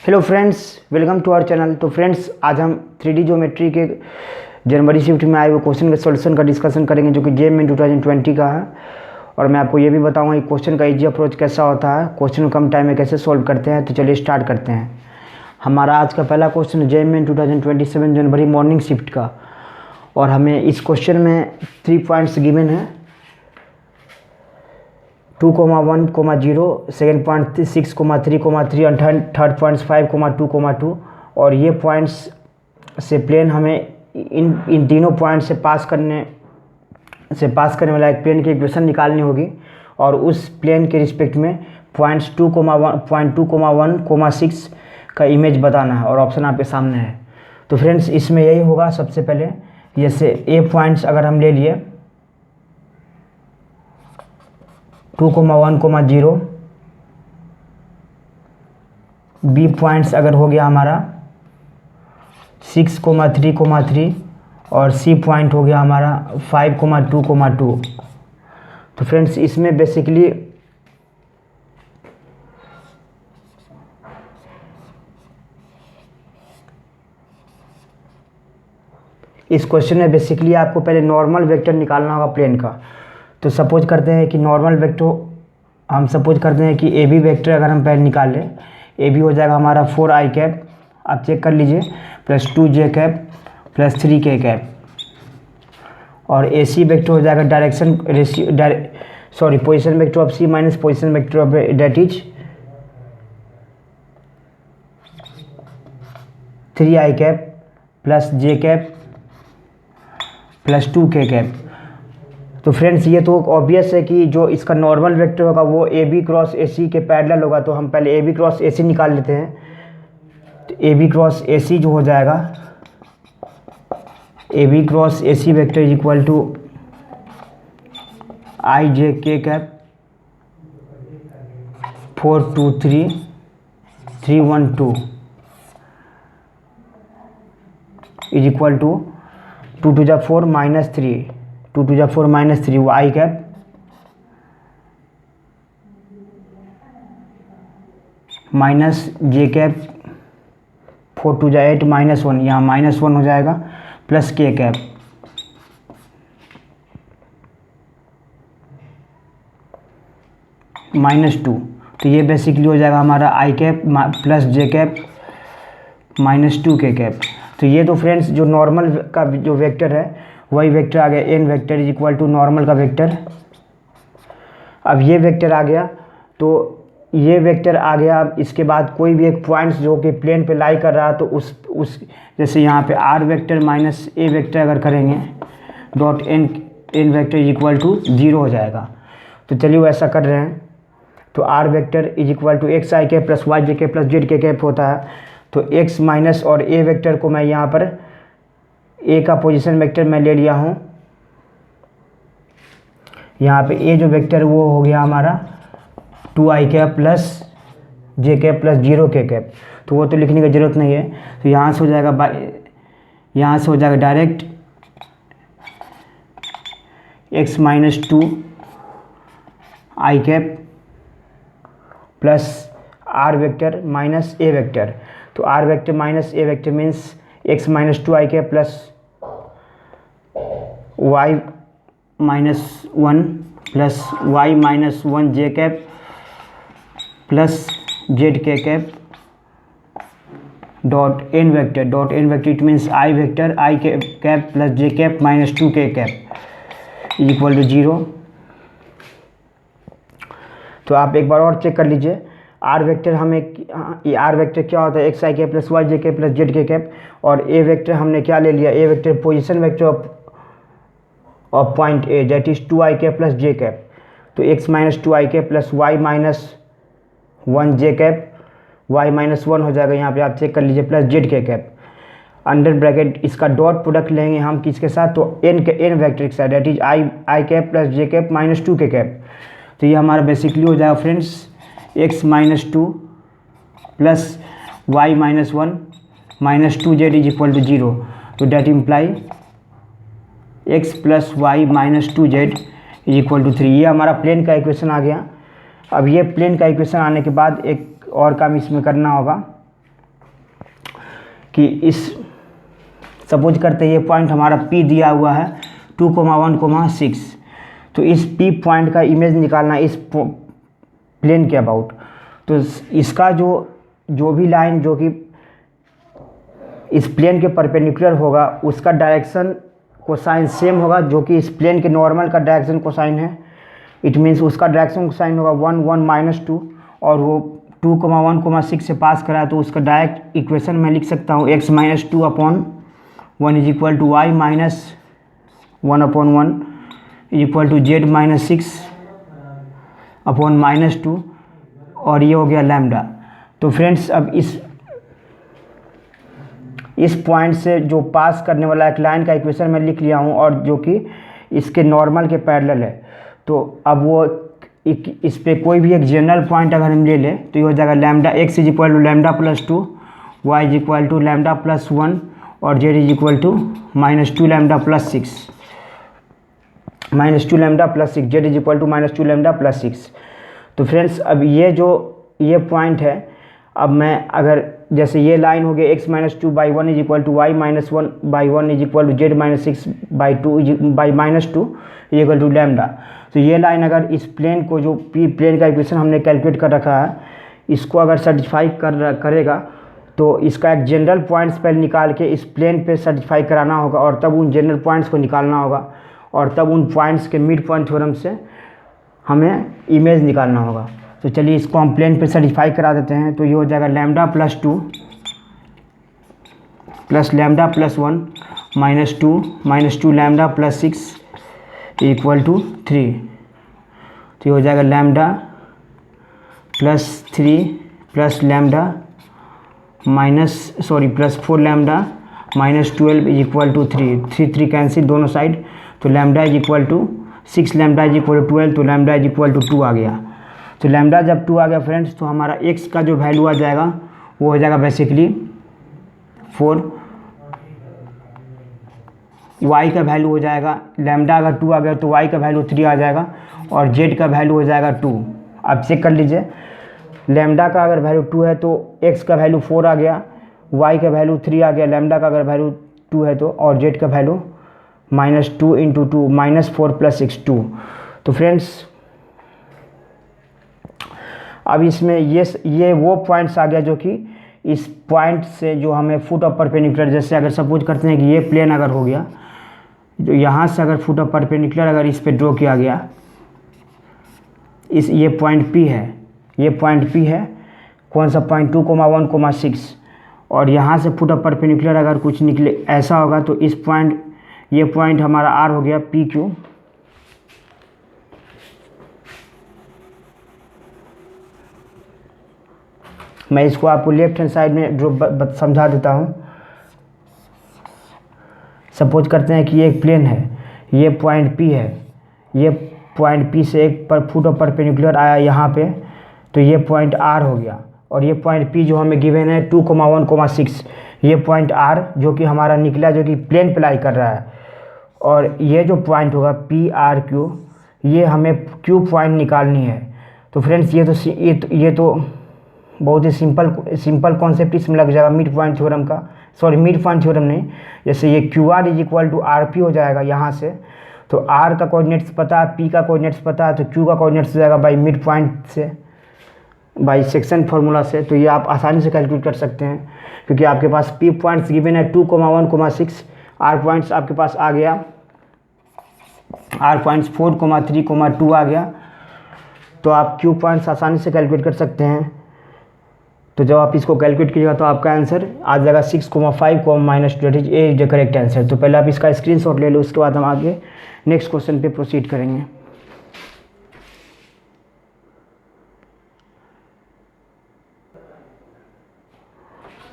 Hello friends, welcome to our channel. तो friends, आज हम 3D ज्योमेट्री के जनवरी शिफ्ट में आए हुए क्वेश्चन के सॉल्यूशन का डिस्कशन करेंगे, जो कि जेईई 2020 का है। और मैं आपको ये भी बताऊंगा कि क्वेश्चन का इजी अप्रोच कैसा होता है, क्वेश्चन को कम टाइम में कैसे सॉल्व करते हैं। तो चलिए स्टार्ट करते हैं। हमारा आज का पहला क्वेश्चन है जेईई 2027 जनवरी मॉर्निंग शिफ्ट का, और हमें इस क्वेश्चन में 3 पॉइंट्स गिवन है, 2,1,0, सेकेंड पॉइंट 6,3,3 और थर्ड पॉइंट 5,2,2। और ये पॉइंट्स से प्लेन हमें इन तीनों पॉइंट से पास करने वाला एक प्लेन की इक्वेशन निकालनी होगी, और उस प्लेन के रिस्पेक्ट में पॉइंट्स 2,1,6 का इमेज बताना है, और ऑप्शन आपके सामने है। तो फ्रेंड्स, इसमें यही होगा। सबसे पहले जैसे ए पॉइंट्स अगर हम ले लिए 2,1,0, बी पॉइंट्स अगर हो गया हमारा 6,3,3 और सी पॉइंट हो गया हमारा 5,2,2। तो फ्रेंड्स, इसमें बेसिकली इस क्वेश्चन में बेसिकली आपको पहले नॉर्मल वेक्टर निकालना होगा प्लेन का। तो सपोज करते हैं कि नॉर्मल वेक्टर हम सपोज करते हैं कि ए बी वेक्टर अगर हम पहले निकाल लें, ए बी हो जाएगा हमारा 4i कैप, आप चेक कर लीजिए, plus 2j cap plus 3k cap. और ए सी वेक्टर हो जाएगा position vector of C minus position vector of that is 3i cap plus j cap plus 2k cap. तो फ्रेंड्स, ये तो ऑब्वियस है कि जो इसका नॉर्मल वेक्टर होगा वो ए बी क्रॉस ए सी के पैरेलल होगा। तो हम पहले ए बी क्रॉस ए सी निकाल लेते हैं। तो ए बी क्रॉस ए सी जो हो जाएगा, A B cross A C vector is equal to I J K cap 4 2 3 3 1 2 is equal to 2 2 जा 4 माइनस 3 2 2 जा 4 माइनस 3 वो आई कैप माइनस जे कैप 4 2 जा 8 माइनस 1, यहाँ माइनस 1 हो जाएगा, प्लस के कैप माइनस 2। तो ये बेसिकली हो जाएगा हमारा आई cap plus J cap minus 2k cap. तो ये तो फ्रेंड्स जो नॉर्मल का जो वेक्टर है वही वेक्टर आ गया, N vector is equal to normal का वेक्टर। अब ये वेक्टर आ गया, तो ये वेक्टर आ गया। अब इसके बाद कोई भी एक पॉइंट्स जो कि प्लेन पे लाई कर रहा है, तो उस जैसे यहाँ पे R vector minus A vector अगर करेंगे, dot N vector is equal to 0 हो जाएगा। तो चलिए वो ऐसा कर रहे हैं। तो R vector is equal to X I K plus Y जे के प्लस जेड के कैप होता है। तो एक्स माइनस और ए वेक्टर को मैं यहाँ पर ए का पोजीशन वेक्टर मैं ले लिया हूँ। यहाँ पे ए जो वेक्टर वो हो गया हमारा 2i cap plus J cap plus 0k cap. तो वो तो लिखने की ज़रूरत नहीं है। तो यहाँ से हो जाएगा direct x minus 2 I cap plus R vector minus A vector. तो R vector minus A vector means x minus 2 I cap plus y minus 1 plus y minus 1 J cap plus Z K cap dot N vector it means I vector I cap plus J cap minus 2k cap is equal to 0। तो आप एक बार और check कर लीजिए। Are vector are vector क्या होता है, x I K plus Y जे के प्लस जेड के कैप। और ए वेक्टर हमने क्या ले लिया, A vector position vector of point A that is 2i K plus J cap. तो x minus 2i K plus Y minus 1 J cap, Y minus 1 हो जाएगा, यहाँ पे आप चेक कर लीजिए, plus Z K cap. Under bracket इसका dot product लेंगे हम किसके साथ, तो एन वेक्टर के साथ that is I cap plus J cap minus 2k cap. तो ये हमारा बेसिकली हो जाएगा friends x minus 2 plus Y minus 1 minus 2z is equal to 0। तो that imply x plus Y minus 2z is equal to 3। ये हमारा plane का equation आ गया। अब ये प्लेन का इक्वेशन आने के बाद एक और काम इसमें करना होगा। कि इस सपोज करते हैं ये पॉइंट हमारा P दिया हुआ है 2,1,6, तो इस P पॉइंट का इमेज निकालना इस प्लेन के अबाउट। तो इसका जो भी लाइन जो कि इस प्लेन के परपेंडिकुलर होगा उसका डायरेक्शन कोसाइन सेम होगा जो कि इस प्लेन के नॉर्मल का डायरेक्शन कोसाइन है। इट मीन्स उसका डायरेक्शन कोसाइन होगा 1, 1, -2, और वो 2,1,6 से पास करा है तो उसका डायरेक्ट इक्वेशन मैं लिख सकता हूँ x - 2/1 = y - 1/1 = z - 6/-2, और ये हो गया लैम्डा। तो फ्रेंड्स अब इस पॉइंट से जो पास करने वाला एक लाइन का इक्वेशन मैं लिख लिया हूँ और जो कि इसके नॉर्मल के पैरेलल है। तो अब वो इस पे कोई भी एक जनरल पॉइंट अगर हम ले लें तो ये हो जाएगा लैम्डा x = λ+2, y = λ+1 और z = -2λ+6 z = -2λ+6। तो फ्रेंड्स अब ये पॉइंट है। अब मैं अगर जैसे ये लाइन हो गई x - 2/1 = y - 1/1 = z - 6/2 = लैम्डा। तो ये लाइन अगर इस प्लेन को जो P प्लेन का इक्वेशन हमने कैलकुलेट कर रखा है इसको अगर सर्टिफाई करेगा तो इसका एक जनरल पॉइंट्स पहले निकाल के इस प्लेन पे सर्टिफाई कराना होगा और तब उन जनरल पॉइंट्स को निकालना होगा और तब उन पॉइंट्स के मिड पॉइंट थ्योरम से हमें इमेज निकालना होगा। तो चलिए इसको हम प्लेन पे सर्टिफाई करा देते हैं। तो ये हो जाएगा λ+2 + λ+1 -2 -2λ+6 = 3। तो ये हो जाएगा λ+3 + λ +4λ -12 = 3 3 कैंसिल दोनों साइड। तो λ = 6 λ = 12, तो λ = 2 आ गया। तो लैम्डा जब 2 आ गया फ्रेंड्स तो हमारा x का जो वैल्यू आ जाएगा वो हो जाएगा बेसिकली 4, y का वैल्यू हो जाएगा लैम्डा अगर 2 आ गया तो y का वैल्यू 3 आ जाएगा और z का वैल्यू हो जाएगा 2। आप चेक कर लीजिए, लैम्डा का अगर वैल्यू 2 है तो x का वैल्यू 4 आ गया, y का वैल्यू 3 आ गया, लैम्डा का अगर वैल्यू 2 है तो, और z का वैल्यू -2 × 2 -4 + 6 2। तो फ्रेंड्स अब इसमें ये वो पॉइंट्स आ गया जो कि इस पॉइंट से जो हमें फुट ऑफ परपेंडिकुलर, जैसे अगर सपोज करते हैं कि ये प्लेन अगर हो गया तो यहाँ से अगर फुट ऑफ परपेंडिकुलर अगर इस पे ड्रॉ किया गया, ये पॉइंट P है, ये पॉइंट P है, कौन सा पॉइंट 2,1,6, और यहाँ से फुट ऑफ परपेंडिकुलर अगर कुछ निकले ऐसा होगा तो इस पॉइंट, ये पॉइंट हमारा R हो गया PQ। मैं इसको आपको लेफ्ट हैंड साइड में ड्रॉ समझा देता हूँ। सपोज करते हैं कि ये एक प्लेन है, ये पॉइंट P है, ये पॉइंट P से एक पर फुट ऑफ परपेंडिकुलर आया यहाँ पे, तो ये पॉइंट R हो गया, और ये पॉइंट P जो हमें गिवन है 2,1,6, ये पॉइंट R जो कि हमारा निकला जो कि प्लेन पे लाई कर रहा है, और ये जो पॉइंट होगा PRQ, ये हमें Q पॉइंट निकालनी है। तो फ्रेंड्स ये तो बहुत ही सिंपल कॉन्सेप्ट इसमें लग जाएगा मिड पॉइंट थ्योरम का, सॉरी मिड पॉइंट थ्योरम नहीं, जैसे ये QR = RP हो जाएगा यहाँ से, तो R का कोऑर्डिनेट्स पता है, P का कोऑर्डिनेट्स पता है, तो Q का कोऑर्डिनेट्स हो जाएगा बाई मिड पॉइंट से, बाई सेक्शन फार्मूला से। तो ये आप आसानी से कैलकुलेट कर सकते हैं क्योंकि आपके पास P पॉइंट्स गिवन है 2,1,6, R पॉइंट्स आपके पास आ गया, R पॉइंट्स 4,3,2 आ गया, तो आप Q पॉइंट्स आसानी से कैलकुलेट कर सकते हैं। तो जब आप इसको कैलकुलेट कीजिएगा तो आपका आंसर आ जाएगा 6,5, -2 इज द करेक्ट आंसर। तो पहले आप इसका स्क्रीनशॉट ले लो, उसके बाद हम आगे नेक्स्ट क्वेश्चन पे प्रोसीड करेंगे।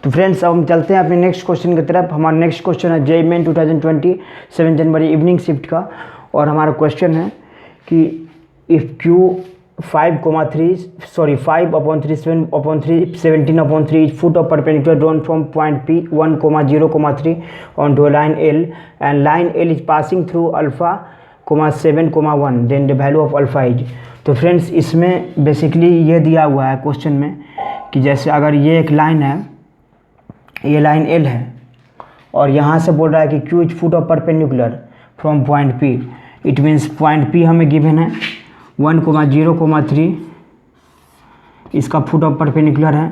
तो फ्रेंड्स अब हम चलते हैं अपने नेक्स्ट क्वेश्चन की तरफ। हमारा नेक्स्ट क्वेश्चन है JEE मेन 2020 7 जनवरी इवनिंग शिफ्ट का, और हमारा क्वेश्चन है कि if Q 5/3 foot of perpendicular drawn from point P 1,0,3 onto a line L, and line L is passing through alpha, 7,1, then the value of alpha is। तो friends इसमें basically ये दिया हुआ है क्वेश्चन में कि जैसे अगर ये एक लाइन है ये लाइन एल है और यहाँ से बोल रहा है कि Q is foot of perpendicular from point P. It means point P हमें गिवन है 1,0,3 इसका फुट ऑफ परपेंडिकुलर है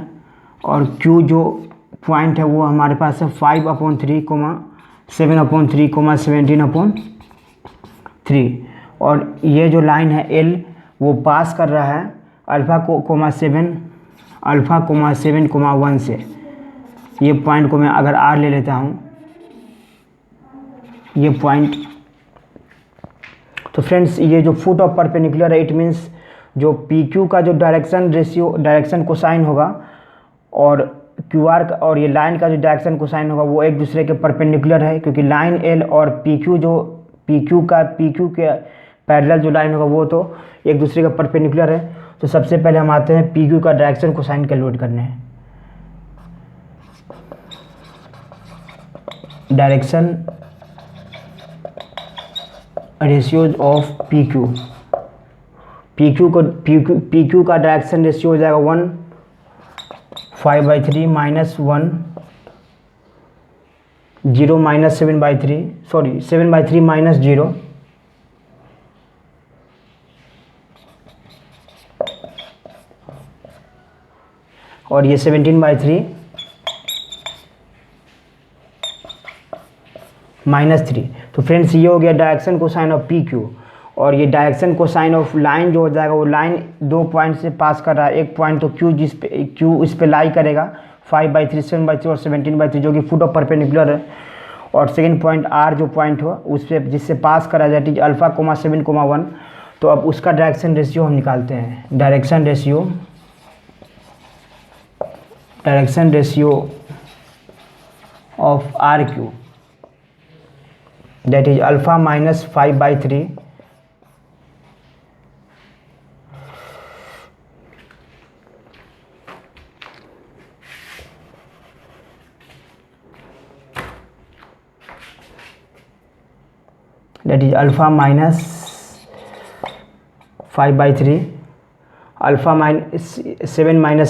और क्यू जो पॉइंट है वो हमारे पास है 5/3, 7/3, 17/3 और ये जो लाइन है एल वो पास कर रहा है अल्फ़ा को 7,1 से। ये पॉइंट को मैं अगर आर ले लेता हूँ, ये पॉइंट, तो फ्रेंड्स ये जो फुट ऑफ परपेंडिकुलर है इट मीन्स जो पी क्यू का जो डायरेक्शन कोसाइन होगा और क्यू आर का और ये लाइन का जो डायरेक्शन कोसाइन होगा वो एक दूसरे के परपेंडिकुलर है, क्योंकि लाइन एल और पी क्यू के पैरेलल जो लाइन होगा वो तो एक दूसरे का परपेंडिकुलर है। तो सबसे पहले हम आते हैं पी क्यू का डायरेक्शन कोसाइन कैलकुलेट करने। Direction ratios of P Q का डायरेक्शन रेशियो हो जाएगा 1 5/3 -1 0 -7/3 सॉरी 7/3 -0 और ये 17/3 -3। तो फ्रेंड्स ये हो गया direction cosine of P Q. और ये डायरेक्शन कोसाइन ऑफ लाइन जो हो जाएगा वो लाइन 2 पॉइंट से पास कर रहा है। एक पॉइंट तो क्यू इस पे लाई करेगा 5/3, 7/3 और 17/3 जो कि फुट ऑफ परपेंडिकुलर है। और सेकेंड पॉइंट आर जो पॉइंट हो उस पर जिससे पास करा जाए दैट इज अल्फ़ा, 7,1। तो अब उसका डायरेक्शन रेशियो हम निकालते हैं। Direction ratio of R Q that is alpha -5/3 that is alpha minus 5/3 alpha minus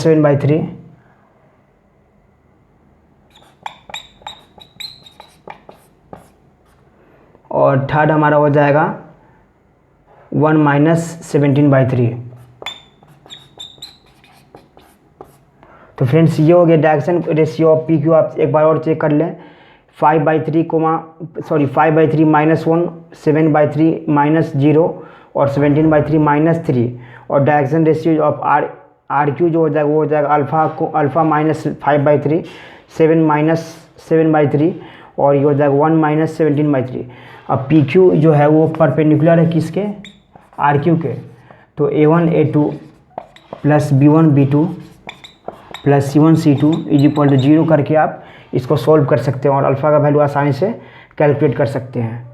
7/3 और थर्ड हमारा हो जाएगा 1 - 17/3। तो फ्रेंड्स ये हो गया direction ratio of P Q. आप एक बार और चेक कर लें। 5/3 -1 7/3 -0 और 17/3 -3 और direction ratio of R Q जो हो जाएगा वो हो जाएगा अल्फ़ा -5/3 7/3 और ये हो जाएगा 1 - 17/3। अब पी क्यू जो है वो परपेंडिकुलर है किसके, आर क्यू के। तो A1 A2 plus B1 B2 plus C1 C2 = 0 करके आप इसको सॉल्व कर सकते हैं और अल्फ़ा का वैल्यू आसानी से कैलकुलेट कर सकते हैं।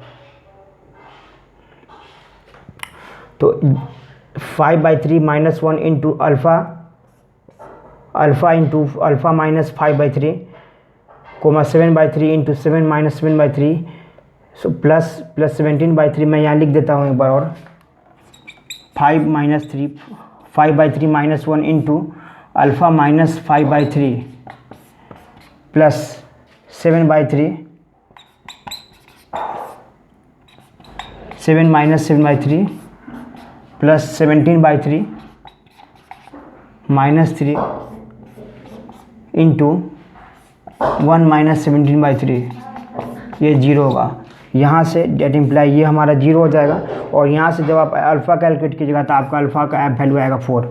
तो 5/3 -1 into alpha into alpha -5/3 7/3 into 7 - 7/3 so plus 17/3 मैं यहाँ लिख देता हूँ एक बार और 5/3 -1 into alpha -5/3 plus 7/3 7 - 7/3 plus 17/3 -3 into 1 - 17/3 ये 0 होगा। यहाँ से डेट इम्प्लाई ये हमारा 0 हो जाएगा और यहाँ से जब आप अल्फ़ा कैलकुलेट कीजिएगा तो आपका अल्फ़ा का वैल्यू आएगा 4।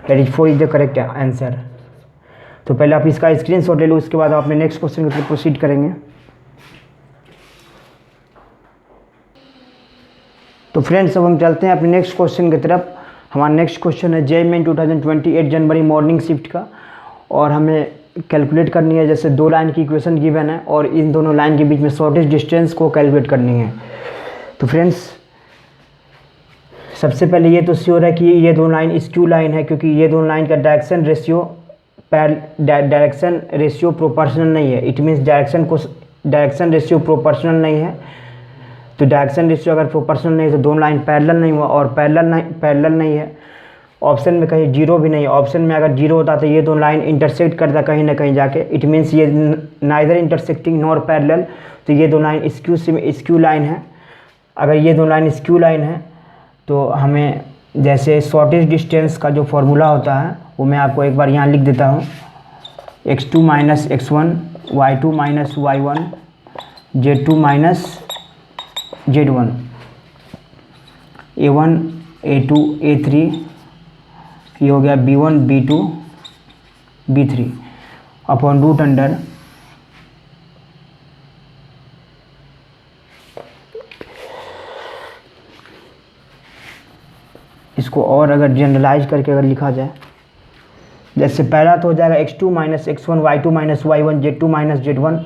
That is 4 is the correct answer. तो पहले आप इसका स्क्रीनशॉट ले लो, उसके बाद आप अपने नेक्स्ट क्वेश्चन की तरफ प्रोसीड करेंगे। तो फ्रेंड्स अब हम चलते हैं अपने नेक्स्ट क्वेश्चन की तरफ। हमारा नेक्स्ट क्वेश्चन है JEE मेन 2028 जनवरी मॉर्निंग शिफ्ट का और हमें कैलकुलेट करनी है। जैसे 2 लाइन की इक्वेशन गिवन है और इन दोनों लाइन के बीच में शॉर्टेस्ट डिस्टेंस को कैलकुलेट करनी है। तो फ्रेंड्स सबसे पहले ये तो श्योर है कि ये दोनों लाइन स्क्यू लाइन है, क्योंकि ये दोनों लाइन का डायरेक्शन रेशियो प्रोपोर्शनल नहीं है। It means direction ratio proportional नहीं है। तो डायरेक्शन रेशियो अगर प्रोपोर्शनल नहीं है तो दोनों लाइन पैरेलल नहीं हुआ और पैरेलल नहीं है ऑप्शन में कहीं जीरो भी नहीं, ऑप्शन में अगर जीरो होता तो ये दो लाइन इंटरसेक्ट करता कहीं ना कहीं जाके, इट मीन्स ये नाइदर इंटरसेक्टिंग नॉर पैरेलल, तो ये दो लाइन स्क्यू लाइन है। अगर ये दो लाइन स्क्यू लाइन है तो हमें जैसे शॉर्टेज डिस्टेंस का जो फॉर्मूला होता है वो मैं आपको एक बार यहाँ लिख देता हूँ, x2 minus x1, y2 minus y1, z2 minus z1, a1 a2 a3, ये हो गया b1 b2 b3 upon root under इसको और अगर जनरलाइज करके अगर लिखा जाए, जैसे पहला तो हो जाएगा x2 minus x1, y2 minus y1, z2 minus z1,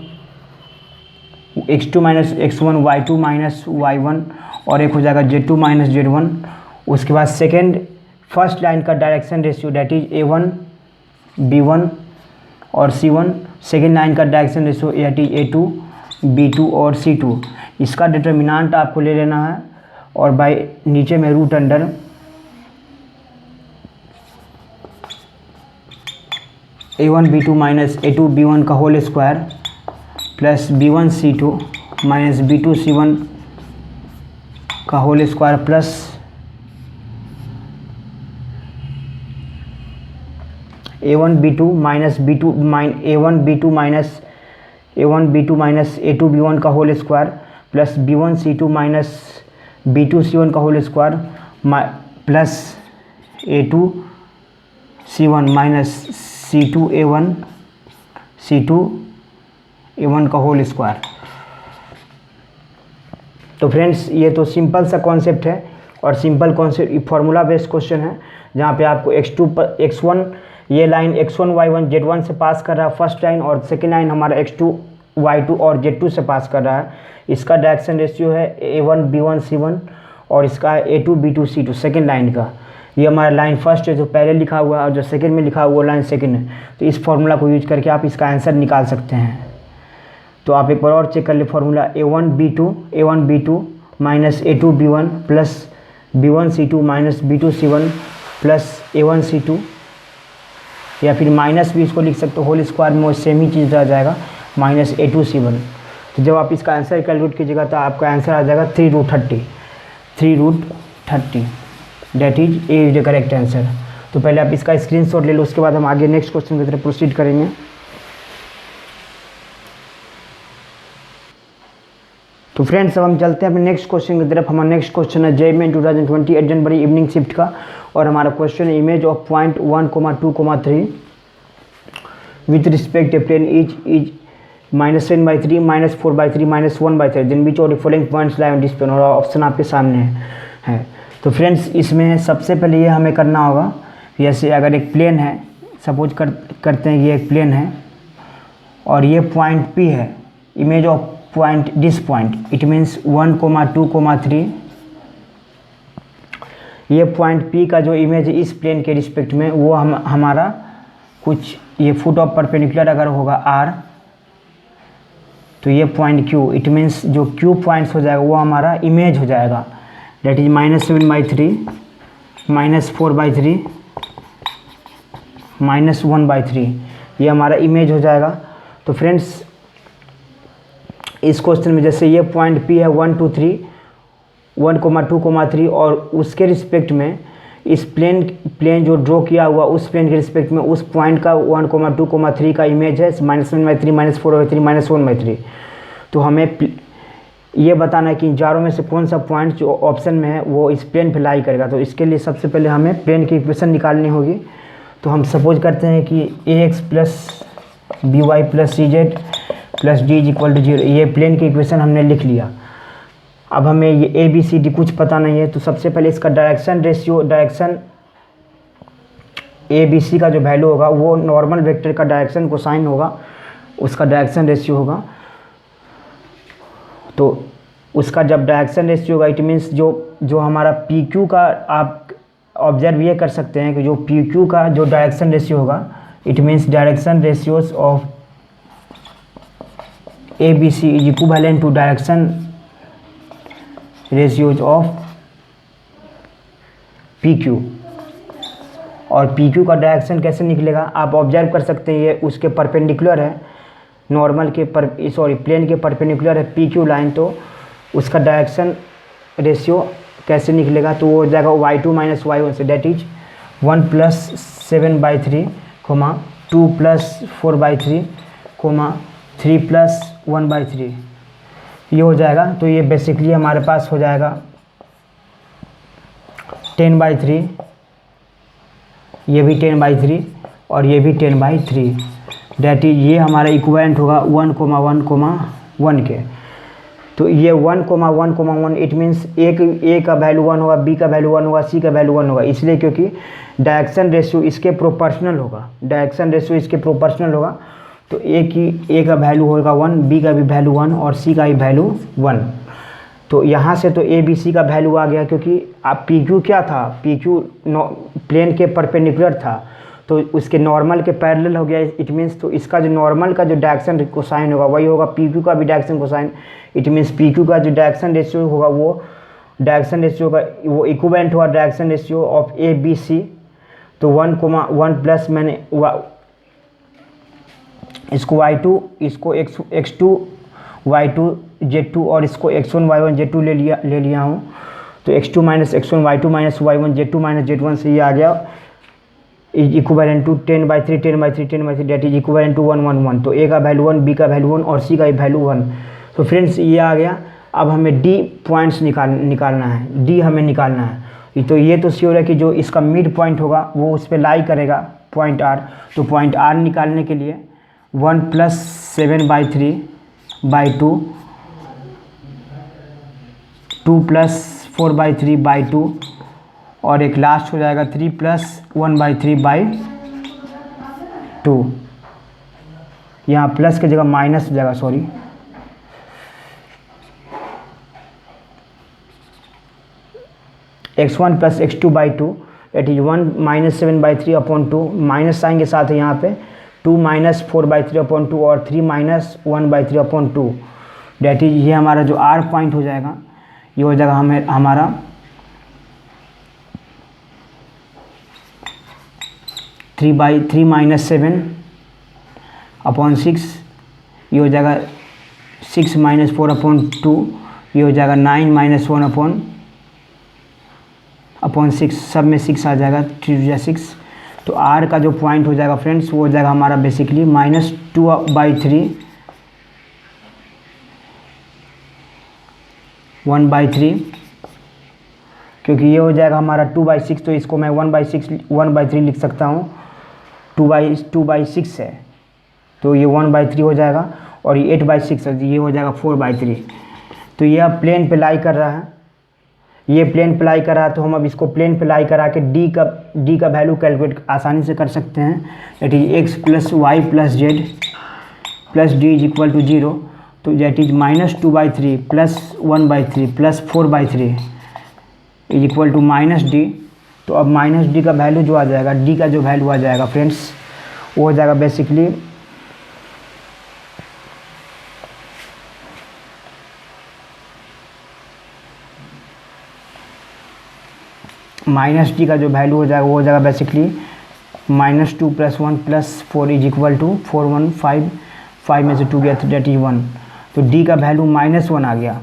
x2 minus x1, y2 minus y1, और एक हो जाएगा z2 माइनस z1। उसके बाद सेकेंड फर्स्ट लाइन का direction ratio debt is a1 b1 और c1, सेकेंड लाइन का direction ratio debt is a2 b2 और c2। इसका डिटर्मिनेंट आपको ले लेना है और बाय नीचे में root under a1 b2 minus a2 b1 का whole square plus b1 c2 minus b2 c1 का whole square plus a1 b2 minus a1 b2 minus a2 b1 का whole square plus b1 c2 minus b2 c1 का whole square plus a2 c1 minus c2 a1 का whole square. तो friends ये तो simple सा concept है और simple concept formula based question है, जहाँ पे आपको x1 ये लाइन x1 y1 z1 से पास कर रहा है फर्स्ट लाइन, और सेकेंड लाइन हमारा x2 y2 और z2 से पास कर रहा है। इसका डायरेक्शन रेशियो है a1 b1 c1 और इसका है a2 b2 c2 second line का। ये हमारा लाइन फर्स्ट है जो पहले लिखा हुआ है और जो सेकंड में लिखा हुआ लाइन सेकंड है। तो इस फार्मूला को यूज करके आप इसका आंसर निकाल सकते हैं। तो आप एक बार और चेक कर ले formula a1 b2 minus a2 b1 plus b1 c2 minus b2 c1 plus a1 c2, या फिर माइनस भी इसको लिख सकते हो, होल स्क्वायर में वो सेम ही चीज़ रह जाएगा माइनस a2 c1। तो जब आप इसका आंसर कैलकुलेट कीजिएगा तो आपका आंसर आ जाएगा 3√30 that is A is the correct answer. तो पहले आप इसका स्क्रीनशॉट ले लो, उसके बाद हम आगे नेक्स्ट क्वेश्चन की तरफ प्रोसीड करेंगे। तो फ्रेंड्स अब हम चलते हैं अपने नेक्स्ट क्वेश्चन की तरफ। हमारा नेक्स्ट क्वेश्चन है JEE 2020 8 जनवरी इवनिंग शिफ्ट का, और हमारा क्वेश्चन है image of point 1,2,3 with respect a plane is -10/3 -4/3 -1/3 जिन बीच और following points lie on this plane, और ऑप्शन आपके सामने है। तो फ्रेंड्स इसमें सबसे पहले ये हमें करना होगा, जैसे अगर एक प्लेन है, सपोज करते हैं कि एक प्लेन है और ये पॉइंट P है, image of point this point it means 1,2,3, ये पॉइंट P का जो इमेज है इस प्लेन के रिस्पेक्ट में वो हमारा कुछ ये फुट ऑफ परपेंडिकुलर अगर होगा R, तो ये पॉइंट Q इट मीन्स जो Q पॉइंट्स हो जाएगा वो हमारा इमेज हो जाएगा, डेट इज -7/3 -4/3 -1/3, ये हमारा इमेज हो जाएगा। तो फ्रेंड्स इस क्वेश्चन में जैसे ये पॉइंट P है 1, 2, 3 1,2,3 और उसके रिस्पेक्ट में इस प्लेन जो ड्रॉ किया हुआ उस प्लेन के रिस्पेक्ट में उस पॉइंट का 1,2,3 का इमेज है -7/3 -4/3 -1/3। तो हमें ये बताना है कि इन चारों में से कौन सा पॉइंट जो ऑप्शन में है वो इस प्लेन पे लाई करेगा। तो इसके लिए सबसे पहले हमें प्लेन की इक्वेशन निकालनी होगी। तो हम सपोज करते हैं कि ax plus by plus cz plus d = 0, ये प्लेन की इक्वेशन हमने लिख लिया। अब हमें ये ABCD कुछ पता नहीं है, तो सबसे पहले इसका डायरेक्शन ABC का जो वैल्यू होगा वो नॉर्मल वेक्टर का डायरेक्शन कोसाइन होगा, उसका डायरेक्शन रेशियो होगा। तो उसका जब डायरेक्शन रेशियो होगा इट मीन्स जो हमारा PQ का आप ऑब्जर्व ये कर सकते हैं कि जो PQ का जो डायरेक्शन रेशियो होगा it means direction ratios of ABC is equivalent to direction ratios of PQ। और पी क्यू का डायरेक्शन कैसे निकलेगा, आप ऑब्जर्व कर सकते हैं, ये उसके परपेंडिकुलर है, नॉर्मल के प्लेन के परपेंडिकुलर है पी क्यू लाइन, तो उसका डायरेक्शन रेशियो कैसे निकलेगा, तो वो हो जाएगा y2 माइनस y1 से, that is 1 plus 7/3 comma 2 plus 4/3 comma 3 plus 1/3, ये हो जाएगा। तो ये बेसिकली हमारे पास हो जाएगा 10/3, ये भी 10/3 और ये भी 10/3, डेट इज ये हमारा इक्विवेलेंट होगा 1,1,1 के। तो ये 1,1,1 इट मीन्स ए का वैल्यू 1 होगा, बी का वैल्यू 1 होगा, सी का वैल्यू 1 होगा, इसलिए क्योंकि डायरेक्शन रेशियो इसके प्रोपोर्शनल होगा, डायरेक्शन रेशियो इसके प्रोपोर्शनल होगा। तो ए का वैल्यू होगा 1, बी का भी वैल्यू 1 और सी का भी वैल्यू 1। तो यहाँ से तो ए बी सी का वैल्यू आ गया, क्योंकि आप पी क्यू क्या था, पी क्यू प्लेन के परपेंडिकुलर था, तो उसके नॉर्मल के पैरेलल हो गया, इट मीन्स तो इसका जो नॉर्मल का जो डायरेक्शन कोसाइन होगा वही होगा पी क्यू का भी direction cosine, it means P Q का जो डायरेक्शन रेशियो होगा वो डायरेक्शन रेशियो का वो इक्विवेलेंट हुआ direction ratio of A B C. तो 1,1 प्लस मैंने इसको y2, इसको x2 y2 z2 और इसको x1 y1 z2 ले लिया हूँ। तो x2 minus x1 y2 minus y1 z2 minus z1 से ये आ गया is equivalent to 10/3 10/3 10/3, that is equivalent to 1 1 1। तो ए का वैल्यू 1, बी का वैल्यू 1 और सी का वैल्यू 1। तो फ्रेंड्स ये आ गया। अब हमें डी पॉइंट्स निकालना है, डी हमें निकालना है। तो ये तो श्योर है कि जो इसका मिड पॉइंट होगा वो उस पर लाई करेगा पॉइंट आर। तो पॉइंट आर निकालने के लिए 1 प्लस 7/3/2 2 प्लस 4/3/2 और एक लास्ट हो जाएगा 3 प्लस 1/3/2। यहाँ प्लस की जगह माइनस हो जाएगा, sorry, x1 plus x2/2 at is 1 minus 7/3/2, minus sine के साथ है यहाँ पे 2 माइनस 4/3/2 और 3 माइनस 1/3/2, डेट इज ये हमारा जो r पॉइंट हो जाएगा ये हो जाएगा हमारा 3/3 माइनस 7/6, ये हो जाएगा 6 माइनस 4/2, ये हो जाएगा 9 माइनस 1/6, सब में 6 आ जाएगा, 3 6। तो r का जो पॉइंट हो जाएगा फ्रेंड्स वो हो जाएगा हमारा बेसिकली -2/3 1/3, क्योंकि ये हो जाएगा हमारा 2/6, तो इसको मैं 1/3 लिख सकता हूँ, 2/6 है तो ये 1/3 हो जाएगा, और ये 8/6 है, ये हो जाएगा 4/3। तो ये अब प्लेन पे लाई कर रहा है, ये प्लेन पे लाई कर रहा है, तो हम अब इसको प्लेन पे लाई करा के डी का वैल्यू कैलकुलेट आसानी से कर सकते हैं। That is x plus Y plus Z plus D is equal to 0। तो that is -2/3 plus 1/3 plus 4/3 is equal to -d। तो अब -d का वैल्यू जो आ जाएगा, d का जो वैल्यू आ जाएगा फ्रेंड्स वो हो जाएगा बेसिकली -d का जो वैल्यू हो जाएगा वो हो जाएगा basically -2 plus 1 plus 4 is equal to 4 1 5 5 में से 2 गया तो डेट इज 1। तो d का वैल्यू -1 आ गया।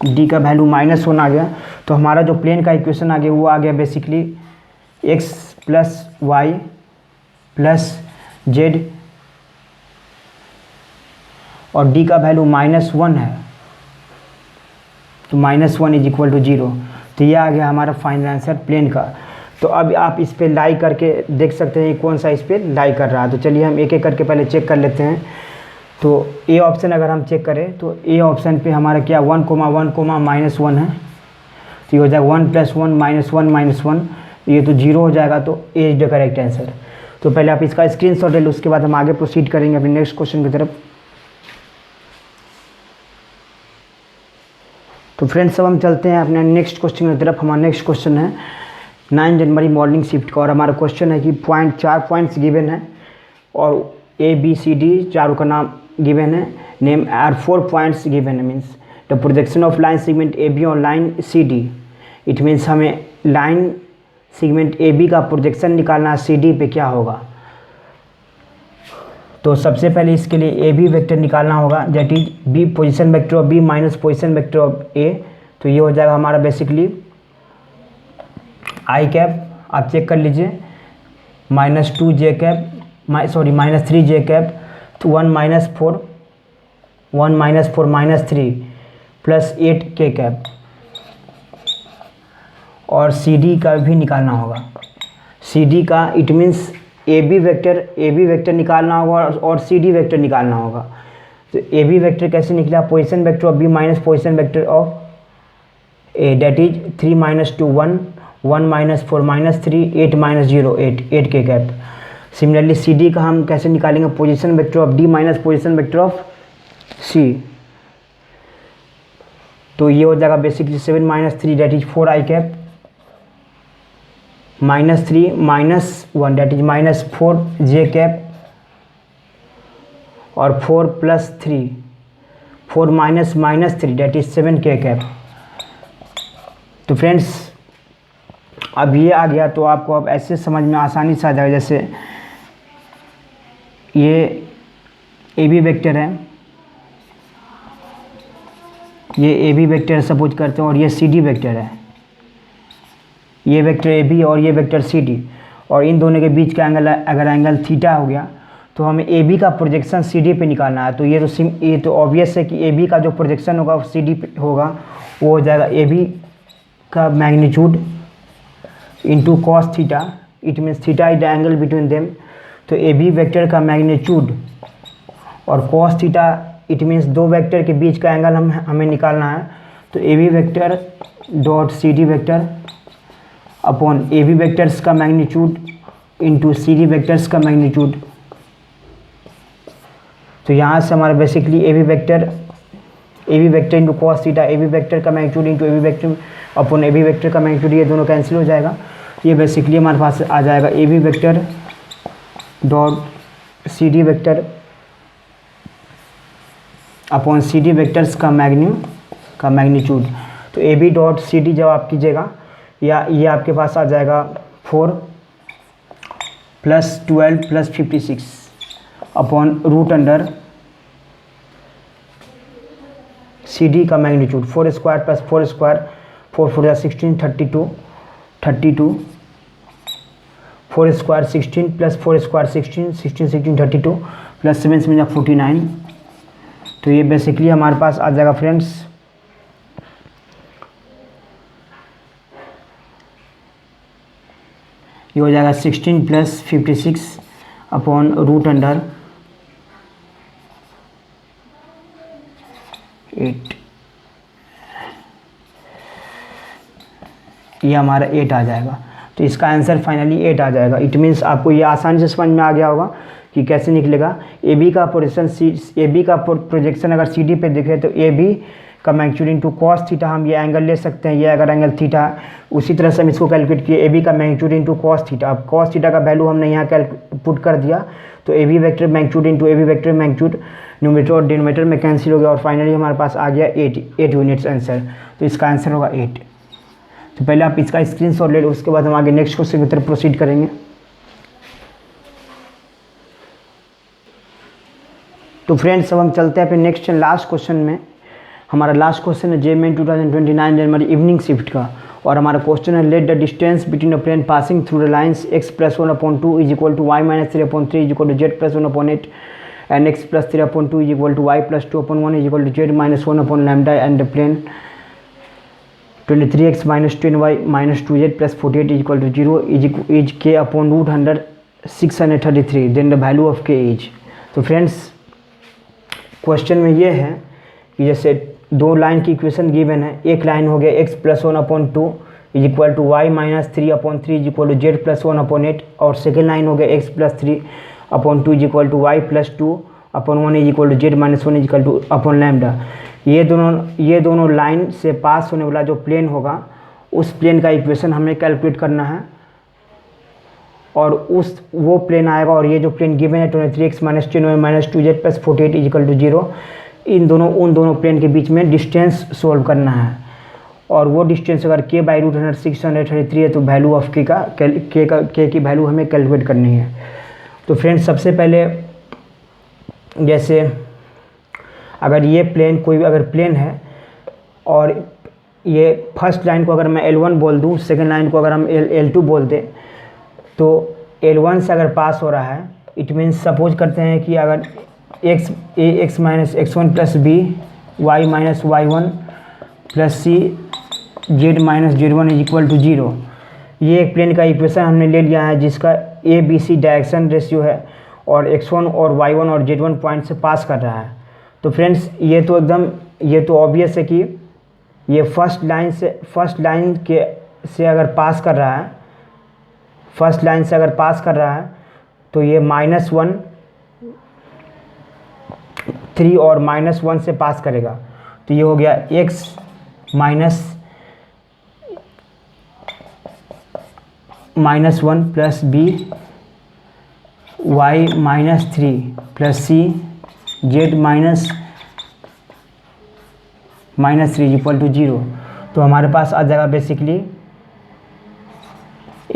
d का वैल्यू -1 आ गया। तो हमारा जो प्लेन का इक्वेशन आ गया वो आ गया basically x plus Y plus Z और d का वैल्यू -1 है, तो -1 इज इक्वल टू 0। तो ये आ गया हमारा फाइनल आंसर प्लेन का। तो अब आप इस पर लाई करके देख सकते हैं कौन सा इस पर लाई कर रहा है। तो चलिए हम एक एक करके पहले चेक कर लेते हैं। तो ए ऑप्शन अगर हम चेक करें तो ए ऑप्शन पे हमारा क्या 1, 1, -1 है, तो ये हो जाएगा 1 प्लस 1 -1 -1, ये तो 0 हो जाएगा। तो ए इज द करेक्ट आंसर। तो पहले आप इसका स्क्रीनशॉट ले लो, उसके बाद हम आगे प्रोसीड करेंगे अपने नेक्स्ट क्वेश्चन की तरफ। तो फ्रेंड्स अब हम चलते हैं अपने नेक्स्ट क्वेश्चन की तरफ। हमारा नेक्स्ट क्वेश्चन है 9 जनवरी मॉर्निंग शिफ्ट का, और हमारा क्वेश्चन है कि 4 पॉइंट्स गिवन है और A B C D चारों का नाम गिवन है, नेम आर 4 पॉइंट्स गिवन है, means the projection of line segment A B on line C D. It means हमें लाइन सेगमेंट ए बी का प्रोजेक्शन निकालना है सी डी पे क्या होगा। तो सबसे पहले इसके लिए ए बी वेक्टर निकालना होगा, that is B position vector of B minus position vector of A. तो ये हो जाएगा हमारा बेसिकली आई कैप, आप चेक कर लीजिए, -2 जे कैप, -3 जे कैप, तो 1 - 4 -3 प्लस 8 के कैप। और सी डी का भी निकालना होगा, सी डी का it means A B vector निकालना होगा और सी डी वेक्टर निकालना होगा। तो ए बी वेक्टर कैसे निकला, position vector of B minus position vector of A, that is 3 - 2 1 1 - 4 -3 8 - 0 8 के कैप। सिमिलरली सी डी का हम कैसे निकालेंगे, position vector of D minus position vector of C. तो ये हो जाएगा basically 7 - 3 that is 4 I cap, -3 - 1 that is -4 J cap, और 4 + 3 4 - 3 दैट इज 7 के कैप। तो फ्रेंड्स अब ये आ गया, तो आपको अब ऐसे समझ में आसानी से आ जाएगा। जैसे ये ए बी वेक्टर है, ये ए बी वेक्टर सपोज करते हैं, और ये सी डी वेक्टर है, ये वेक्टर ए बी और ये वेक्टर सी डी, और इन दोनों के बीच का एंगल अगर एंगल थीटा हो गया तो हमें ए बी का प्रोजेक्शन सी डी पे निकालना है। तो ये तो ऑब्वियस है कि ए बी का जो प्रोजेक्शन होगा वो सी डी पे होगा, वो हो जाएगा ए बी का magnitude into cos theta, it means theta is the angle between them. तो ए बी वेक्टर का मैग्नीट्यूड और कॉस थीटा इट मीन्स दो वेक्टर के बीच का एंगल हमें निकालना है। तो A B vector dot C D vector upon A B vectors का magnitude into C D vectors का मैग्नीट्यूड। तो यहाँ से हमारा basically A B vector into cos theta, A B vector का magnitude into A B vector upon A B vector का magnitude, ये दोनों कैंसिल हो जाएगा। ये बेसिकली हमारे पास आ जाएगा A B vector dot C D vector upon C D vectors का मैग्नीट्यूड। तो A B dot C D जब आप कीजिएगा, या ये आपके पास आ जाएगा 4 + 12 + 56 अपॉन √अंडर सी डी का मैग्नीट्यूड 4² + 4², 4 4 16 32 32, 4² 16 + 4² 16 16 16 32 प्लस 7 से 49। तो ये बेसिकली हमारे पास आ जाएगा फ्रेंड्स ये हो जाएगा 16 + 56 अपॉन √अंडर 8, ये हमारा 8 आ जाएगा। तो इसका आंसर फाइनली 8 आ जाएगा। इट मीन्स आपको ये आसानी से समझ में आ गया होगा कि कैसे निकलेगा। ए बी का प्रोजेक्शन अगर सी डी पे देखें तो ए बी का मैग्नीट्यूड इंटू कॉस थीटा, हम ये एंगल ले सकते हैं, ये अगर एंगल थीटा है उसी तरह से हम इसको कैलकुलेट किए ए बी का मैग्नीट्यूड इंटू कॉस थीटा। अब कॉस थीटा का वैल्यू हमने यहाँ पुट कर दिया, तो A B vector magnitude into A B vector magnitude numerator और डिनोमिनेटर में कैंसिल हो गया, और फाइनली हमारे पास आ गया 8 यूनिट्स आंसर। तो इसका आंसर होगा 8। तो पहले आप इसका स्क्रीनशॉट ले लो, उसके बाद हम आगे नेक्स्ट क्वेश्चन की तरफ प्रोसीड करेंगे। तो फ्रेंड्स अब हम चलते हैं अपने नेक्स्ट लास्ट क्वेश्चन में। हमारा लास्ट क्वेश्चन है JEE 2029 जनवरी इवनिंग शिफ्ट का, और हमारा क्वेश्चन है let the distance between a plane passing through the lines x + 1/2 = y - 3/3 = z + 1/8 and x + 3/2 = y + 2/1 = z - 1/λ and the plane 23x - 10y - 2z + 48 = 0 is k/√633, then the value of k is। तो friends question में ये है कि जैसे दो line की equation given है, एक लाइन हो गया x + 1/2 = y - 3/3 = z + 1/8, और सेकेंड लाइन हो गया x + 3/2 = y + 2/1 = z - 1 = ये दोनों लाइन से पास होने वाला जो प्लेन होगा उस प्लेन का इक्वेशन हमें कैलकुलेट करना है, और वो प्लेन आएगा, और ये जो प्लेन गिवन है 23x - 10y - 2z + 48 = 0 उन दोनों प्लेन के बीच में डिस्टेंस सोल्व करना है, और वो डिस्टेंस अगर k/√633 है तो वैल्यू ऑफ k की वैल्यू हमें कैलकुलेट करनी है। तो फ्रेंड्स सबसे पहले जैसे अगर ये प्लेन कोई अगर प्लेन है और ये फर्स्ट लाइन को अगर मैं L1 बोल दूँ, सेकेंड लाइन को अगर हम L2 बोल दें, तो L1 से अगर पास हो रहा है, इट मीन्स सपोज करते हैं कि अगर x minus x1 plus B y minus y1 plus C z minus z1 is equal to 0। ये एक प्लेन का इक्वेशन हमने ले लिया है जिसका A B C direction ratio है और x1 और y1 और z1 पॉइंट से पास कर रहा है। तो फ्रेंड्स ये तो ऑब्वियस है कि ये फर्स्ट लाइन से अगर पास कर रहा है, फर्स्ट लाइन से अगर पास कर रहा है तो ये -1 3 और -1 से पास करेगा। तो ये हो गया x -1 plus B y -3 plus C z -3 equal to 0। तो हमारे पास आ जाएगा basically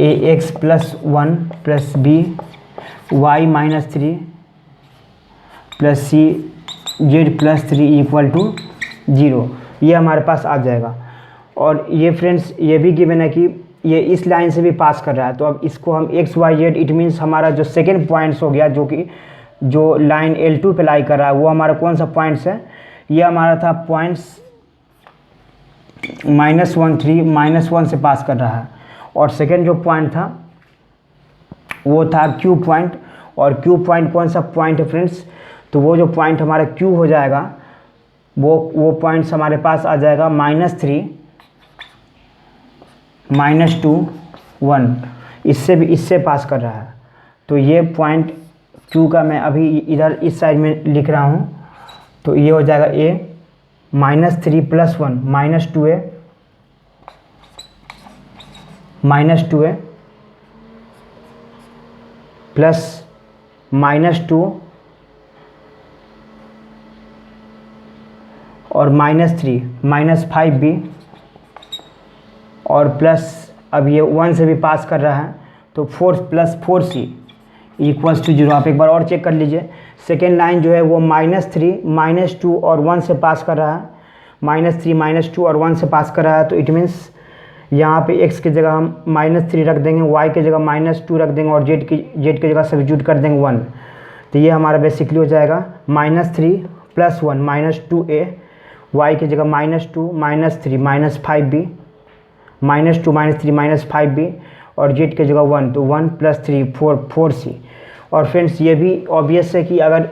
ax plus 1 plus B y -3 plus C z plus 3 equal to 0। ये हमारे पास आ जाएगा। और ये फ्रेंड्स ये भी गिवन है कि ये इस लाइन से भी पास कर रहा है। तो अब इसको हम x y z, it means हमारा जो सेकेंड पॉइंट्स हो गया, जो लाइन L2 पे लाई कर रहा है, वो हमारा कौन सा पॉइंट्स है, ये हमारा था पॉइंट्स -1 3 -1 से पास कर रहा है। और सेकेंड जो पॉइंट था वो था Q पॉइंट। और Q पॉइंट कौन सा पॉइंट है फ्रेंड्स, तो वो जो पॉइंट हमारा Q हो जाएगा वो पॉइंट्स हमारे पास आ जाएगा -3 -2 1, इससे पास कर रहा है। तो ये पॉइंट Q का मैं अभी इधर इस साइड में लिख रहा हूँ। तो ये हो जाएगा A -3 प्लस 1 -2A प्लस -2 और -3 -5B और प्लस अब ये 1 से भी पास कर रहा है तो 4 प्लस 4C इक्वल्स टू 0। आप एक बार और चेक कर लीजिए। सेकेंड लाइन जो है वो -3 -2 और 1 से पास कर रहा है, -3 -2 और 1 से पास कर रहा है। तो इट मीन्स यहाँ पे x की जगह हम -3 रख देंगे, y की जगह -2 रख देंगे और z की जगह सब्स्टिट्यूट कर देंगे 1। तो ये हमारा बेसिकली हो जाएगा -3 प्लस 1 -2A, y की जगह -2 -3 -5B -2 -3 -5B और z की जगह 1, तो 1 प्लस 3 4C। और फ्रेंड्स ये भी ऑब्वियस है कि अगर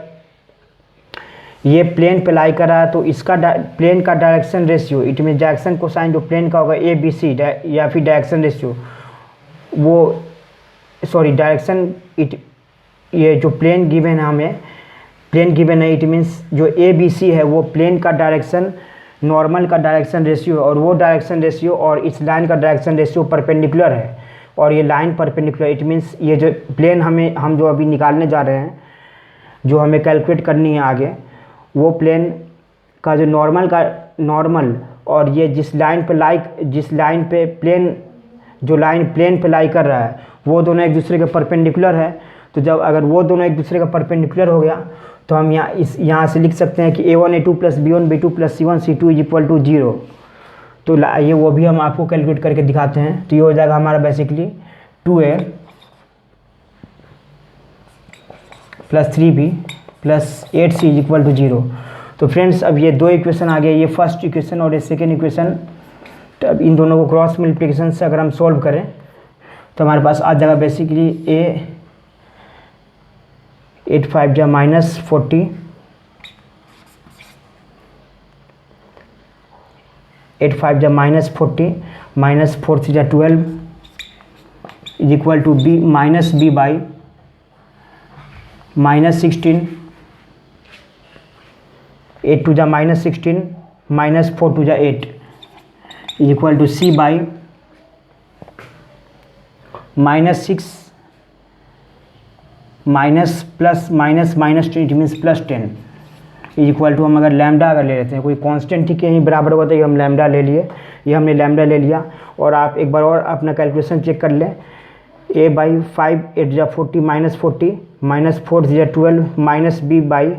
ये प्लेन पे लाई कर रहा है तो इसका प्लेन का direction ratio, it mean direction cosine जो प्लेन का होगा ABC या फिर डायरेक्शन रेशियो वो डायरेक्शन ये जो प्लेन गिवन है हमें, प्लेन गिवन है, इट मीन्स जो ABC है वो प्लेन का डायरेक्शन नॉर्मल का डायरेक्शन रेशियो है। और वो डायरेक्शन रेशियो और इस लाइन का डायरेक्शन रेशियो परपेंडिकुलर है और ये लाइन परपेंडिकुलर, इट मीन्स ये जो प्लेन हम जो अभी निकालने जा रहे हैं, जो हमें कैलकुलेट करनी है आगे, वो प्लेन का जो नॉर्मल और ये जिस लाइन पे प्लेन पे लाई कर रहा है वो दोनों एक दूसरे के परपेंडिकुलर है। तो जब अगर वो दोनों एक दूसरे का परपेंडिकुलर हो गया तो हम यहाँ से लिख सकते हैं कि A1 A2 plus B1 B2 plus C1 C2 is equal to 0। तो ये वो भी हम आपको कैलकुलेट करके दिखाते हैं। तो ये हो जाएगा हमारा basically 2A plus 3B plus 8C is equal to 0। तो फ्रेंड्स अब ये दो इक्वेशन आ गए, ये फर्स्ट इक्वेशन और ये सेकेंड इक्वेशन। तो अब इन दोनों को क्रॉस मल्टीप्लिकेशन से अगर हम सॉल्व करें तो हमारे पास आ जाएगा बेसिकली A 8 5 जा -40 8 5 जा -40 -4 3 जा 12 is equal to B by -16 8 2 जा -16 -4 2 जा 8 is equal to C by -6 minus plus -10 it means +10 is equal to हम अगर लैम्डा अगर ले लेते हैं कोई कांस्टेंट ठीक है, यही बराबर होता है, ये हम लैम्डा ले लिए, ये हमने लैम्डा ले लिया। और आप एक बार और अपना कैलकुलेशन चेक कर लें, a बाई 5 8 जा 40 -40 -4 जा 12 माइनस b बाई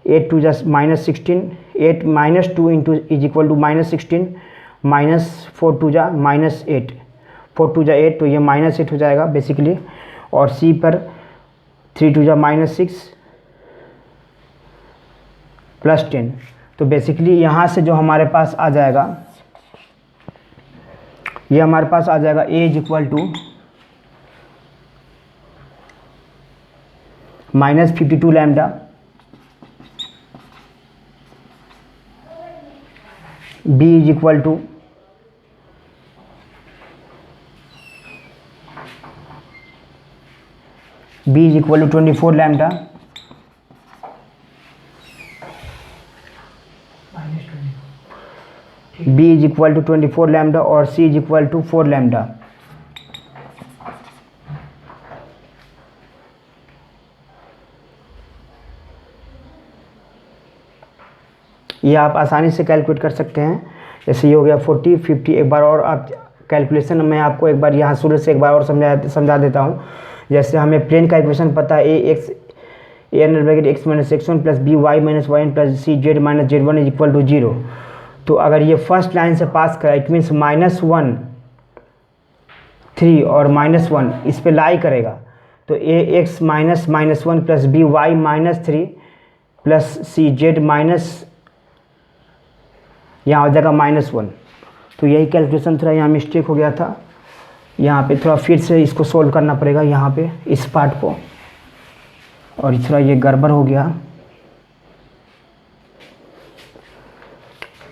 8 2 जा -16 8 -2 इंटू इज इक्वल टू -16 -4 2 जा -8 4 2 जा 8, तो ये -8 हो जाएगा बेसिकली। और c पर 3 2 जा -6 प्लस 10, तो बेसिकली यहाँ से जो हमारे पास आ जाएगा, ये हमारे पास आ जाएगा a is equal to -52 lambda b is equal to b is equal to 24 lambda b is equal to 24 lambda और c is equal to 4 lambda. ये आप आसानी से कैलकुलेट कर सकते हैं। जैसे ये हो गया 40 50, एक बार और आप कैलकुलेशन मैं आपको एक बार यहाँ शुरू से एक बार और समझा देता हूँ। जैसे हमें प्लेन का इक्वेशन पता है a under bracket x minus x1 plus b y minus y1 plus c z minus z1 is equal to 0। तो अगर ये फर्स्ट लाइन से पास करा, इट मीन्स -1 3 और -1 इस पे लाई करेगा, तो ax minus -1 plus b y minus 3 plus c z minus यहाँ हो जाएगा -1। तो यही कैलकुलेशन थोड़ा यहाँ मिस्टेक हो गया था, यहाँ पे थोड़ा फिर से इसको सोल्व करना पड़ेगा यहाँ पे इस पार्ट को, और थोड़ा ये गड़बड़ हो गया।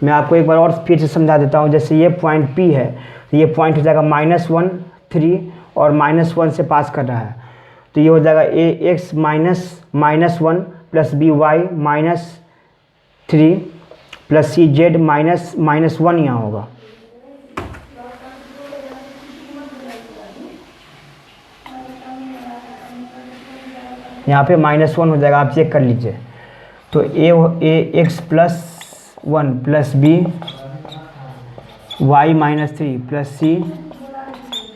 मैं आपको एक बार और फिर से समझा देता हूँ। जैसे ये पॉइंट P है, तो ये पॉइंट हो जाएगा -1 3 और -1 से पास कर रहा है, तो ये हो जाएगा ax -1 plus B Y -3 plus C Z -1 यहाँ होगा। यहाँ पे -1 हो जाएगा, आप चेक कर लीजिए। तो A X plus 1 plus B Y -3 plus C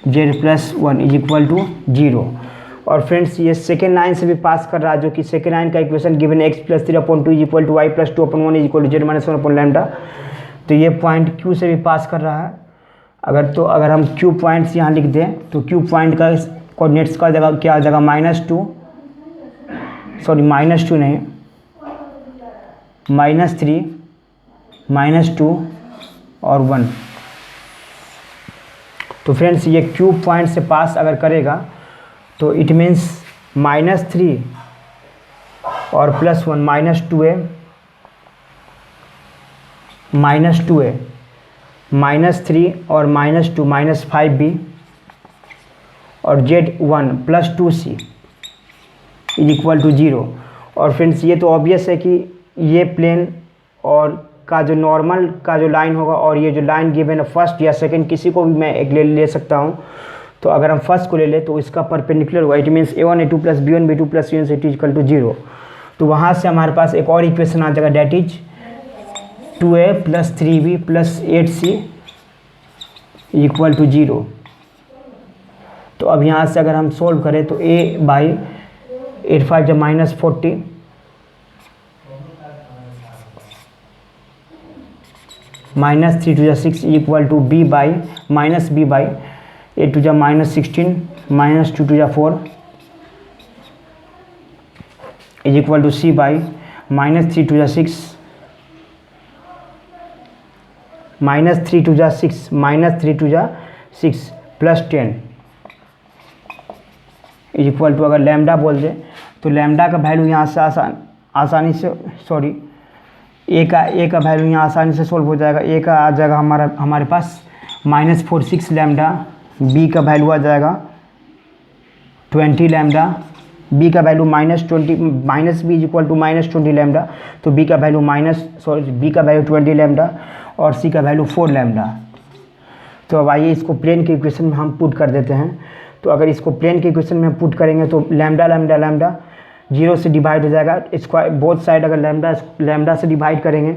Z plus 1 is equal to 0। और फ्रेंड्स ये सेकेंड लाइन से भी पास कर रहा है, जो कि सेकेंड लाइन का equation given x plus 3/2 is equal to y plus 2/1 is equal to z minus 1 lambda. तो ये पॉइंट क्यू से भी पास कर रहा है। अगर हम क्यू पॉइंट्स यहाँ लिख दें तो क्यू पॉइंट का कोऑर्डिनेट्स का जगह क्या आ जाएगा -2 नहीं -3 -2 और 1। तो फ्रेंड्स ये क्यू पॉइंट से पास अगर करेगा तो इट मीन्स -3 और +1 -2a -3 और -2 -5b और z1 + 2c is equal to 0। और फ्रेंड्स ये तो ऑब्वियस है कि ये प्लेन और का जो नॉर्मल का जो लाइन होगा और ये जो लाइन गिवन है फर्स्ट या सेकंड किसी को भी मैं एक ले सकता हूँ। तो अगर हम फर्स्ट को ले लें तो इसका परपेंडिकुलर होगा, it means a1 a2 plus b1 b2 plus c1 c2 is equal to 0। तो वहाँ से हमारे पास एक और इक्वेशन आ जाएगा, that is 2a plus 3b plus 8c is equal to 0। तो अब यहाँ से अगर हम सोल्व करें तो a बाई 8 5 जब -40 -3 2 6 equal to b by -8 2 -16 -2 2 4 is equal to c by -3 2 6 -3 2 6 plus 10 is equal to, अगर लैम्डा बोल दे तो लैम्डा का वैल्यू यहाँ से आसानी से ए का वैल्यू यहाँ आसानी से सोल्व हो जाएगा। ए का आ जाएगा हमारे पास -46 लैम्डा, बी का वैल्यू आ जाएगा 20 लैम्डा, बी का value -20 B is equal to -20 lambda, तो बी का वैल्यू बी का वैल्यू 20 लैम्डा और सी का वैल्यू 4 लैम्डा। तो अब आइए इसको प्लेन के इक्वेशन में हम पुट कर देते हैं। तो अगर इसको प्लेन के इक्वेशन में पुट करेंगे तो लैम्डा लैम्डा लैम्डा जीरो से डिवाइड हो जाएगा, स्क्वायर बोथ साइड अगर लैम्डा से डिवाइड करेंगे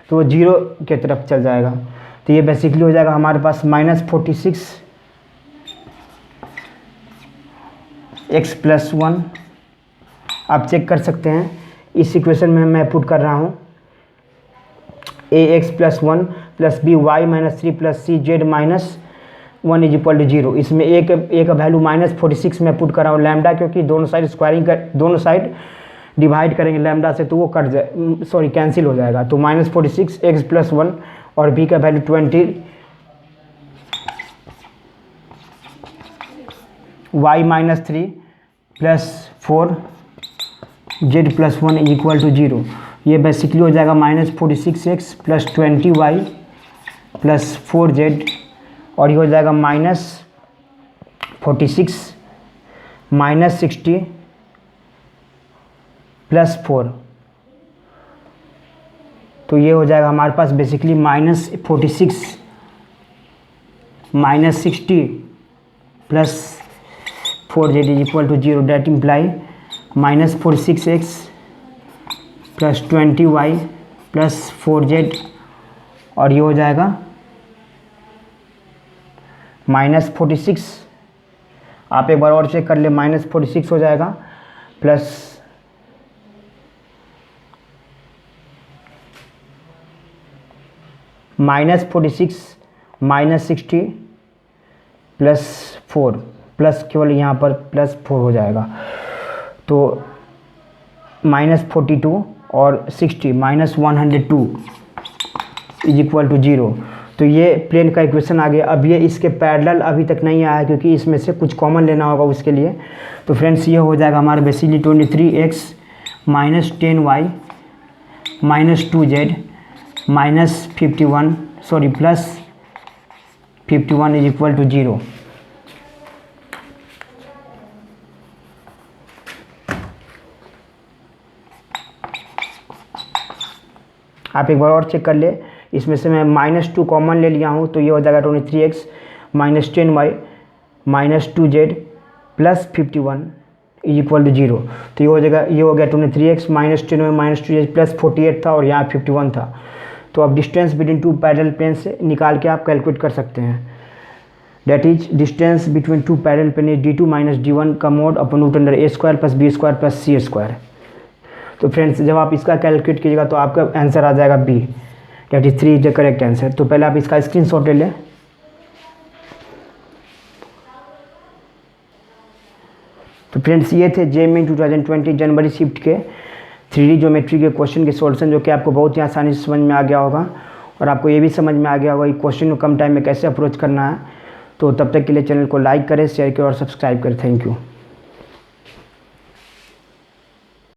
तो वो जीरो के तरफ चल जाएगा। तो ये बेसिकली हो जाएगा हमारे पास -46 x + 1। आप चेक कर सकते हैं इस इक्वेशन में मैं पुट कर रहा हूँ ax + 1 + by - 3 + cz - 1 = 0। इसमें a का वैल्यू -46 में पुट कर रहा हूँ लैम्डा, क्योंकि दोनों साइड स्क्वायरिंग कर दोनों साइड डिवाइड करेंगे लैम्डा से तो वो कट जाए सॉरी कैंसिल हो जाएगा। तो -46 x + 1 और b का वैल्यू 20 y - 3 + 4 z + 1 = 0। ये बेसिकली हो जाएगा -46x + 20y + 4z और ये हो जाएगा -46 - 60 + 4। तो ये हो जाएगा हमारे पास basically -46 - 60 + 4z = 0। Date imply -46x + 20y + 4z और ये हो जाएगा -46। आप एक बार और चेक कर ले, -46 हो जाएगा प्लस -46 - 60 + 4 प्लस केवल यहाँ पर +4 हो जाएगा। तो -42 और 60 -102 = 0। तो ये प्लेन का इक्वेशन आ गया। अब ये इसके पैरेलल अभी तक नहीं आया क्योंकि इसमें से कुछ कॉमन लेना होगा उसके लिए। तो फ्रेंड्स ये हो जाएगा हमारा basically 23x - 10y - 2z -51 sorry +51 = 0। आप एक बार और चेक कर ले, इसमें से मैं -2 कॉमन ले लिया हूँ तो ये हो जाएगा 23x - 10y - 2z +51 = 0। तो ये हो जाएगा, ये हो गया 23x - 10y - 2z +48 था और यहाँ 51 था। तो अब distance between two parallel plane से निकाल के आप कैलकुलेट कर सकते हैं। That is distance between two parallel plane is d2 - d1 का मोड अपन √a² + b² + c²। तो फ्रेंड्स जब आप इसका कैलकुलेट कीजिएगा तो आपका आंसर आ जाएगा B, that is 3 is the correct answer. तो पहले आप इसका स्क्रीनशॉट ले लें। तो फ्रेंड्स ये थे JEE 2020 जनवरी शिफ्ट के 3D ज्योमेट्री के क्वेश्चन के सॉल्यूशन, जो कि आपको बहुत ही आसानी से समझ में आ गया होगा और आपको ये भी समझ में आ गया होगा कि क्वेश्चन को कम टाइम में कैसे अप्रोच करना है। तो तब तक के लिए चैनल को लाइक करें, शेयर करें और सब्सक्राइब करें। Thank you.